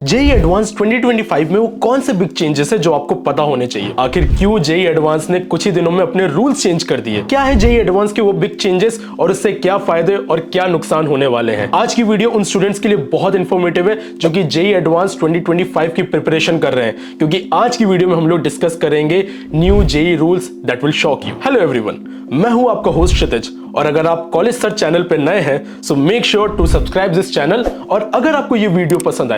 JEE advance 2025 में वो कौन से बिग चेंजेस है जो आपको पता होने चाहिए। आखिर क्यों जेई एडवांस ने कुछ ही दिनों में अपने रूल्स चेंज कर दिए, क्या है जेई एडवांस के वो बिग चेंजेस और उससे क्या फायदे और क्या नुकसान होने वाले हैं। आज की वीडियो उन स्टूडेंट्स के लिए बहुत इंफॉर्मेटिव है जो कि जेई एडवांस 2025 की प्रिपरेशन कर रहे हैं, क्योंकि आज की वीडियो में हम लोग डिस्कस करेंगे new JEE rules that will shock you. Hello everyone, मैं हूं आपका होस्ट क्षितिज, और अगर आप कॉलेज सर्च चैनल पे नए हैं so make sure to subscribe this channel. और अगर आपको ये वीडियो पसंद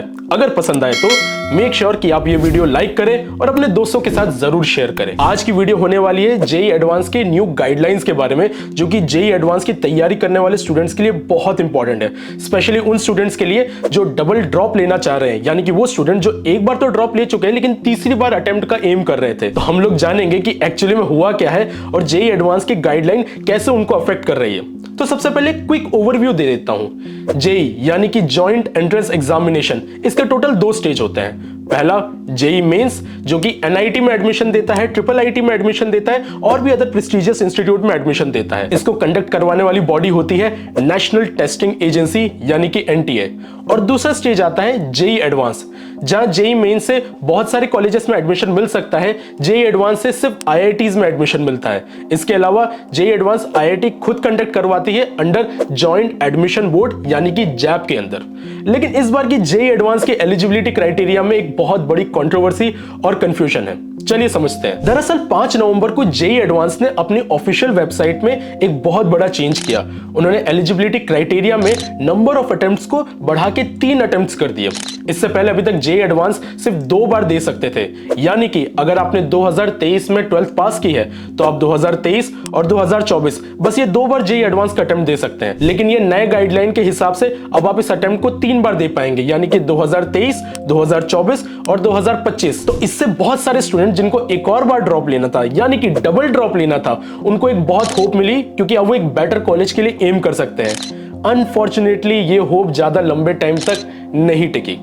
आए तो मेक श्योर कि आप ये वीडियो लाइक करें और अपने दोस्तों के साथ जरूर शेयर करें। आज की वीडियो होने वाली है जेई एडवांस के न्यू गाइडलाइंस के बारे में, जो कि जेई एडवांस की तैयारी करने वाले स्टूडेंट्स के लिए बहुत इंपॉर्टेंट है, स्पेशली उन स्टूडेंट्स के लिए जो डबल ड्रॉप लेना चाह रहे हैं, यानी कि वो स्टूडेंट जो एक बार तो ड्रॉप ले चुके हैं लेकिन तीसरी बार अटेम्प्ट का एम कर रहे थे। तो हम लोग जानेंगे कि एक्चुअली में हुआ क्या है और जेई एडवांस की गाइडलाइन कैसे उनको अफेक्ट कर रही है। तो सबसे पहले क्विक ओवरव्यू दे देता हूं। जेई यानी कि जॉइंट एंट्रेंस एग्जामिनेशन, इसके टोटल 2 स्टेज होते हैं। पहला जेई मेंस, जो कि एनआईटी में एडमिशन देता है, ट्रिपल आईटी में एडमिशन देता है और भी अदर प्रेस्टिजियस इंस्टीट्यूट में एडमिशन देता है। इसको कंडक्ट करवाने वाली बॉडी होती है नेशनल टेस्टिंग एजेंसी यानी कि एनटीए। और दूसरा स्टेज आता है जेई एडवांस, जहां जेई मेन से बहुत सारे कॉलेजेस में एडमिशन मिल सकता है, जेई एडवांस से सिर्फ आईआईटीज में एडमिशन मिलता है। इसके अलावा जेई एडवांस आईआईटी खुद कंडक्ट करवाती है अंडर जॉइंट एडमिशन बोर्ड यानी कि जैप के अंदर। लेकिन इस बार की जेई एडवांस के एलिजिबिलिटी क्राइटेरिया में एक बहुत बड़ी कंट्रोवर्सी और कंफ्यूजन है। चलिए समझते हैं। दरअसल 5 नवंबर को जेई एडवांस ने अपनी ऑफिशियल वेबसाइट में एक बहुत बड़ा चेंज किया। उन्होंने एलिजिबिलिटी क्राइटेरिया में नंबर ऑफ अटेम्प्ट्स को बढ़ा के 3 अटेम्प्ट्स कर दिए। इससे पहले अभी तक जेई एडवांस सिर्फ 2 बार दे सकते थे, यानी कि अगर आपने 2023 में 12th पास की है तो आप 2023 और 2024 बस ये 2 बार जेई एडवांस का अटेम्प्ट दे सकते हैं। लेकिन ये नए गाइडलाइन के हिसाब से अब आप इस अटेम्प्ट को 3 बार दे पाएंगे, यानी कि 2023, 2024 और 2025। तो इससे बहुत सारे स्टूडेंट जिनको एक और बार ड्रॉप लेना था, यानी कि डबल ड्रॉप लेना था, उनको एक बहुत होप मिली, क्योंकि अब वो एक बेटर कॉलेज के लिए एम कर सकते हैं। अनफॉर्चुनेटली ये होप ज्यादा लंबे टाइम तक नहीं टिकी।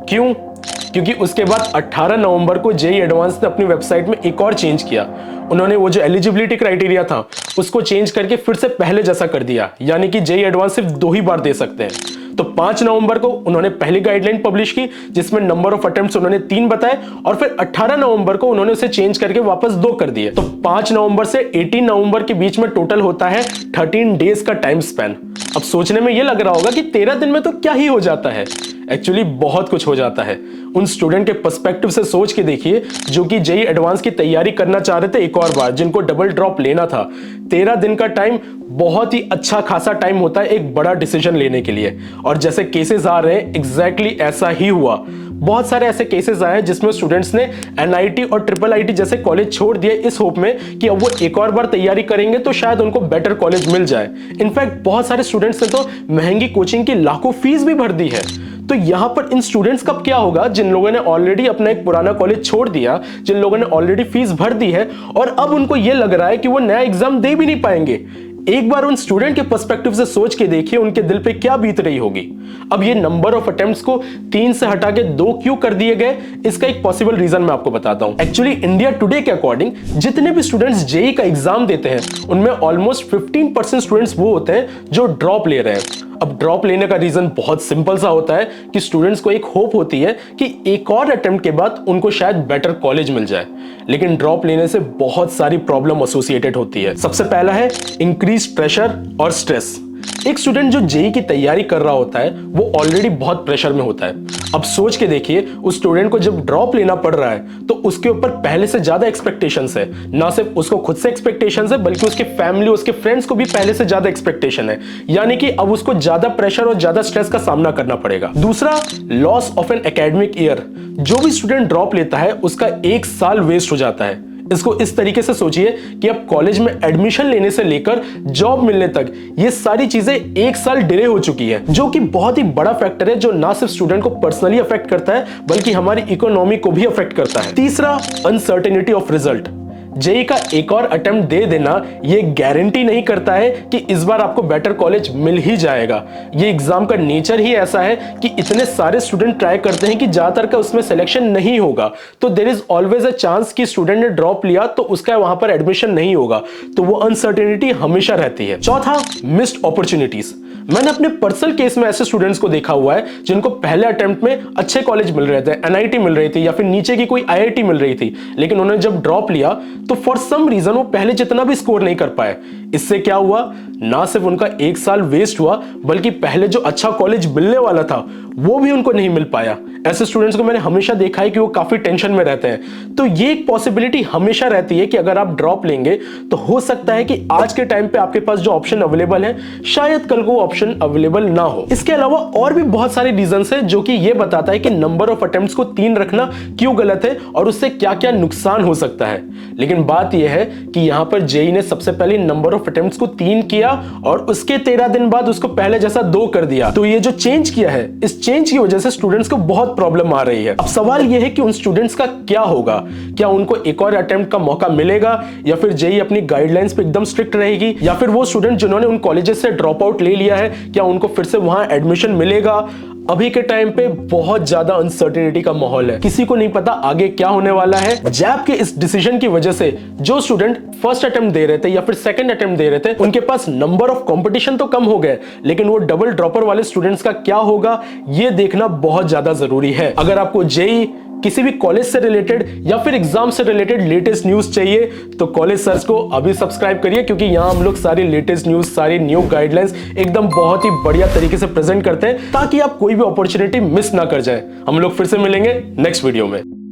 क्यों? क्योंकि उसके बाद 18 नवंबर को जेई एडवांस ने अपनी वेबसाइट में एक और चेंज किया। उन्होंने वो जो एलिजिबिलिटी क्राइटेरिया था उसको चेंज करके फिर से पहले जैसा कर दिया, यानी कि जेई एडवांस सिर्फ 2 ही बार दे सकते हैं। तो 5 नवंबर को उन्होंने पहली गाइडलाइन पब्लिश की, जिसमें नंबर ऑफ अटेम्प्ट्स उन्होंने 3 बताए, और फिर 18 नवंबर को उन्होंने उसे चेंज करके वापस 2 कर दिए। तो 5 नवंबर से 18 नवंबर के बीच में टोटल होता है 13 डेज का टाइम स्पैन। अब सोचने में यह लग रहा होगा कि 13 दिन में तो क्या ही हो जाता है। एक्चुअली बहुत कुछ हो जाता है। उन स्टूडेंट के पर्सपेक्टिव से सोच के देखिए जो कि जेई एडवांस की तैयारी करना चाह रहे थे एक और बार, जिनको डबल ड्रॉप लेना था। 13 दिन का टाइम बहुत ही अच्छा खासा टाइम होता है एक बड़ा डिसीजन लेने के लिए। और जैसे केसेस आ रहे हैं एग्जैक्टली ऐसा ही हुआ। बहुत सारे ऐसे केसेस आए हैं जिसमें स्टूडेंट्स ने एनआईटी और ट्रिपल आईटी जैसे कॉलेज छोड़ दिए इस होप में कि अब वो एक और बार तैयारी करेंगे तो शायद उनको बेटर कॉलेज मिल जाए। इनफैक्ट बहुत सारे स्टूडेंट्स ने तो महंगी कोचिंग की लाखों फीस भी भर दी है। तो यहां पर इन स्टूडेंट्स का क्या होगा जिन लोगों ने ऑलरेडी अपना एक पुराना कॉलेज छोड़ दिया, जिन लोगों ने ऑलरेडी फीस भर दी है और अब उनको यह लग रहा है कि वो नया एग्जाम दे भी नहीं पाएंगे। एक बार उन स्टूडेंट के पर्सपेक्टिव से सोच के देखिए उनके दिल पे क्या बीत रही होगी। अब ये नंबर ऑफ अटेम्प्ट्स को 3 से हटा के 2 क्यों कर दिए गए, इसका एक पॉसिबल रीजन मैं आपको बताता हूं। एक्चुअली इंडिया टुडे के अकॉर्डिंग जितने भी स्टूडेंट्स जेई का एग्जाम देते हैं उनमें ऑलमोस्ट 15% स्टूडेंट्स वो होते हैं जो ड्रॉप ले रहे हैं। अब ड्रॉप लेने का रीजन बहुत सिंपल सा होता है कि स्टूडेंट्स को एक होप होती है कि एक और अटेम्प्ट के बाद उनको शायद बेटर कॉलेज मिल जाए। लेकिन ड्रॉप लेने से बहुत सारी प्रॉब्लम एसोसिएटेड होती है। सबसे पहला है इंक्रीज प्रेशर और स्ट्रेस। एक स्टूडेंट जो जेई की तैयारी कर रहा होता है वो ऑलरेडी बहुत प्रेशर में होता है। अब सोच के देखिए उस स्टूडेंट को जब ड्रॉप लेना पड़ रहा है तो उसके ऊपर पहले से ज्यादा एक्सपेक्टेशंस है। ना सिर्फ उसको खुद से एक्सपेक्टेशंस है बल्कि उसके फैमिली, उसके फ्रेंड्स को भी पहले से ज्यादा एक्सपेक्टेशन है, यानी कि अब उसको ज्यादा प्रेशर और ज्यादा स्ट्रेस का सामना करना पड़ेगा। दूसरा, loss of an academic year. जो भी स्टूडेंट ड्रॉप लेता है उसका 1 साल वेस्ट हो जाता है। इसको इस तरीके से सोचिए कि अब कॉलेज में एडमिशन लेने से लेकर जॉब मिलने तक ये सारी चीजें 1 साल डिले हो चुकी है, जो कि बहुत ही बड़ा फैक्टर है जो ना सिर्फ स्टूडेंट को पर्सनली अफेक्ट करता है बल्कि हमारी इकोनॉमी को भी अफेक्ट करता है। तीसरा, अनसर्टेनिटी ऑफ रिजल्ट। जेई का एक और अटेम्प्ट दे देना ये गारंटी नहीं करता है कि इस बार आपको बेटर कॉलेज मिल ही जाएगा। ये एग्जाम का नेचर ही ऐसा है कि इतने सारे स्टूडेंट ट्राई करते हैं कि ज्यादातर का उसमें सिलेक्शन नहीं होगा। तो there is always a chance कि स्टूडेंट ने ड्रॉप लिया तो उसका वहां पर एडमिशन नहीं होगा, तो वो अनसर्टेनिटी हमेशा रहती है। चौथा, मिस्ड अपॉर्चुनिटीज। मैंने अपने पर्सनल केस में ऐसे स्टूडेंट्स को देखा हुआ है जिनको पहले अटेम्प्ट में अच्छे कॉलेज मिल रहे थे, एनआईटी मिल रही थी या फिर नीचे की कोई आईआईटी मिल रही थी, लेकिन उन्होंने जब ड्रॉप लिया तो फॉर सम रीजन वो पहले जितना भी स्कोर नहीं कर पाए। इससे क्या हुआ, ना सिर्फ उनका 1 साल वेस्ट हुआ बल्कि पहले जो अच्छा कॉलेज मिलने वाला था वो भी उनको नहीं मिल पाया। ऐसे स्टूडेंट्स को मैंने हमेशा देखा है कि वो काफी टेंशन में रहते हैं। तो ये एक पॉसिबिलिटी हमेशा रहती है कि अगर आप ड्रॉप लेंगे तो हो सकता है कि आज के टाइम पे आपके पास जो ऑप्शन अवेलेबल है शायद कल को वो ऑप्शन अवेलेबल ना हो। इसके अलावा और भी बहुत सारे रीजंस है जो कि ये बताता है कि नंबर ऑफ अटेम्प्ट्स को 3 रखना क्यों गलत है और उससे क्या क्या नुकसान हो सकता है। लेकिन बात यह है कि यहां पर जेई ने सबसे पहले नंबर ऑफ अटेम्प्ट्स को 3 किया और उसके 13 दिन बाद उसको पहले जैसा 2 कर दिया। तो ये जो चेंज किया है, इस चेंज की वजह से स्टूडेंट्स को बहुत प्रॉब्लम आ रही है। अब सवाल यह है कि उन स्टूडेंट्स का क्या होगा, क्या उनको एक और अटेम्प्ट का मौका मिलेगा या फिर जेई अपनी गाइडलाइंस पे एकदम स्ट्रिक्ट रहेगी, या फिर वो स्टूडेंट जिन्होंने उन कॉलेजेस से ड्रॉप आउट ले लिया है क्या उनको फिर से वहां एडमिशन मिलेगा। अभी के टाइम पे बहुत ज्यादा अनसर्टेनिटी का माहौल है, किसी को नहीं पता आगे क्या होने वाला है। जैब के इस डिसीजन की वजह से जो स्टूडेंट फर्स्ट अटेम्प्ट दे रहे थे या फिर सेकंड अटेम्प्ट दे रहे थे उनके पास नंबर ऑफ कंपटीशन तो कम हो गए, लेकिन वो डबल ड्रॉपर वाले स्टूडेंट्स का क्या होगा ये देखना बहुत ज्यादा जरूरी है। अगर आपको जेई, किसी भी कॉलेज से रिलेटेड या फिर एग्जाम से रिलेटेड लेटेस्ट न्यूज चाहिए तो कॉलेज सर्च को अभी सब्सक्राइब करिए, क्योंकि यहां हम लोग सारी लेटेस्ट न्यूज, सारी न्यू गाइडलाइंस एकदम बहुत ही बढ़िया तरीके से प्रेजेंट करते हैं ताकि आप कोई भी अपॉर्चुनिटी मिस ना कर जाए। हम लोग फिर से मिलेंगे नेक्स्ट वीडियो में।